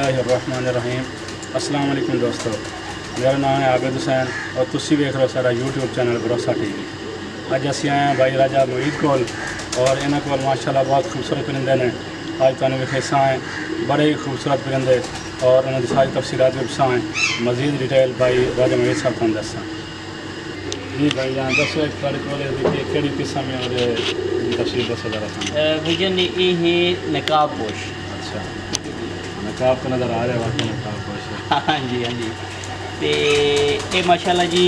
बिस्मिल्लाहिर्रहमानिर्रहीम। अस्सलाम वालेकुम दोस्तों, मेरा नाम है आबिद हुसैन और तुसी वेख रहे हो सारा यूट्यूब चैनल भरोसा टीवी। अज असी आए हैं भाई राजा मुईद कोल और इन्हों को माशाल्लाह बहुत खूबसूरत परिंदे ने। अज तुहानू विखेसा है बड़े ही खूबसूरत परिंदे और उन्होंने सारी तफसीलात भी दसा है। मजीद डिटेल भाई राजा मुईद साहब को दसा। जी भाई जान दसो कि किस्म है और तफसील दसो जरा। भजन ये नकाबपोश। अच्छा, नकाब तो नज़र आ रहा है, वाकई नकाब पोश। हाँ जी, हाँ जी। तो ये माशाल्लाह जी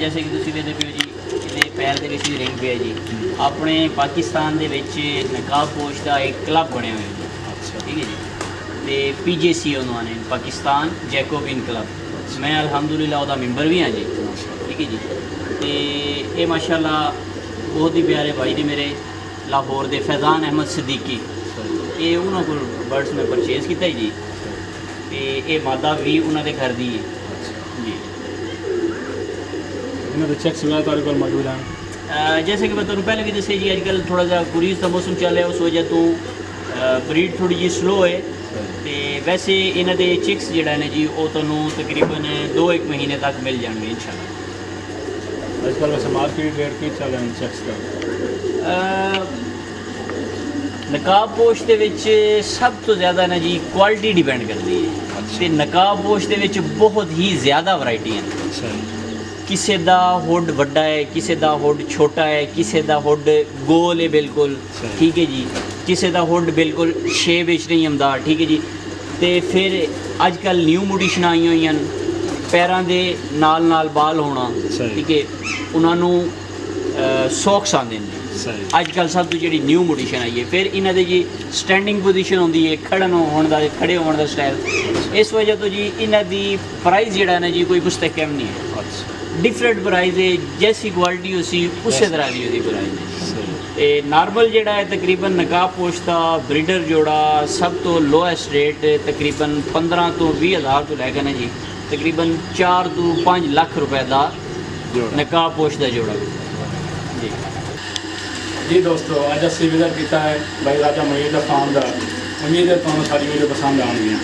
जैसे कि तुम देखते पे जी ये पैर के रिंग पे है जी। अपने पाकिस्तान के नकाबपोश का एक क्लब बने हुए जी। अच्छा, ठीक है जी। तो PJC उन्होंने पाकिस्तान जैकोबिन क्लब, मैं अल्हम्दुलिल्लाह उसका मैंबर भी हाँ जी। ठीक है जी। तो ये माशाल्लाह बहुत ही प्यारे भाई ने मेरे लाहौर के फैज़ान अहमद सिद्दीकी, ये उन्होंने को बर्ड्स में परचेज़ किया जी। तो ये मादा भी उन्होंने घर दी है जी। इन्होंने चेक्स वगैरह तुम्हारे को मौजूद हैं? जैसे कि मैं तुम्हें पहले भी दसे जी, अजकल थोड़ा सा गुरीज का मौसम चल रहा है, उस वजह तो ब्रीड थोड़ी जी स्लो है। तो वैसे इन्हों के चिक्स जोड़ा ने जी वो तुहानू तकरीबन 2-1 महीने तक मिल जाएंगे इंशाल्लाह। आजकल वैसे मार्केट रेट की चल रहा है चेक्स का? नकाबपोश के सब तो ज़्यादा ना जी क्वालिटी डिपेंड करती है। तो नकाबपोश के बहुत ही ज़्यादा वैरायटी हैं। किसी का हुड वड्डा है, किसी का हुड छोटा है, किसी का हुड गोल है बिल्कुल। ठीक है जी। किसी का हुड बिल्कुल शेप विच नहीं आंदा। ठीक है जी। तो फिर अजकल न्यू मुडिशन आई हुई हैं, पैरों के नाल नाल बाल होना। ठीक है, उन्होंने सॉक्स आते हैं अजकल सब तो जी न्यू मुडिशन आई है। फिर इन्होंने जी स्टैंडिंग पोजीशन होती है, खड़े होने का स्टाइल। इस वजह तो जी इन्हों की प्राइस जोड़ा ना जी कोई मुस्तहकम नहीं है। डिफरेंट प्राइस है, जैसी क्वालिटी उसी उस तरह की उसकी प्राइस है। नॉर्मल जोड़ा है तकरीबन नकाबपोश का ब्रीडर जोड़ा सब तो लोएस्ट रेट तकरीबन 15 तो 20 हज़ार तो लैके ना जी तकरीबन 4 तो 5 लाख रुपए का नकाबपोश का जोड़ा जी। जी दोस्तों, अज असी विजिट किया है भाई राजा मुईद फार्म का। उम्मीद है तुम्हें सारी वीडियो पसंद आएगी।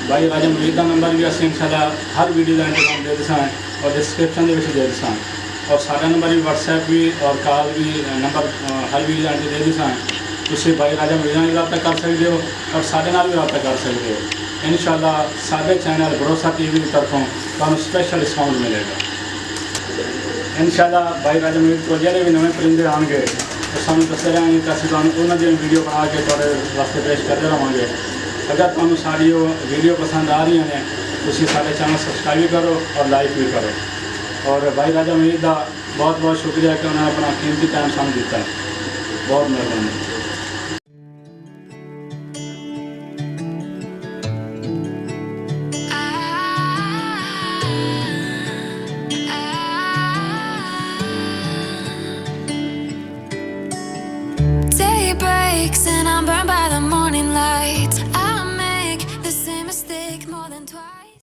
भाई राजा मुईद का नंबर भी असं इंशाल्लाह हर वीडियो का इंतजाम दे दें और डिस्क्रिप्शन के दे दें। और सारा नंबर भी व्हाट्सएप भी और कॉल भी नंबर हर वीडियो का दे दें। तुम भाई राजा मुईद भी रब्ता कर सकते हो और साढ़े नाल भी रब्ता कर सकते हो। इंशाल्लाह साढ़े चैनल भरोसा TV की तरफों तुम्हें स्पेशल डिस्काउंट मिलेगा। इंशाल्लाह भाई राजा मुईद को जो भी नवे परिंदे आएंगे तो सानू दसते रहेंगे तो असं उन्होंने वीडियो बना के थोड़े वास्ते पेश करते रहेंगे। अगर तुम्हें सारी वीडियो पसंद आ रही हैं तो सारे चैनल सब्सक्राइब भी करो और लाइक भी करो। और भाई राजा मुईद का बहुत बहुत शुक्रिया कि उन्होंने अपना कीमती टाइम सानू दिता। बहुत मेहरबानी। Day breaks and I'm burned by the morning light.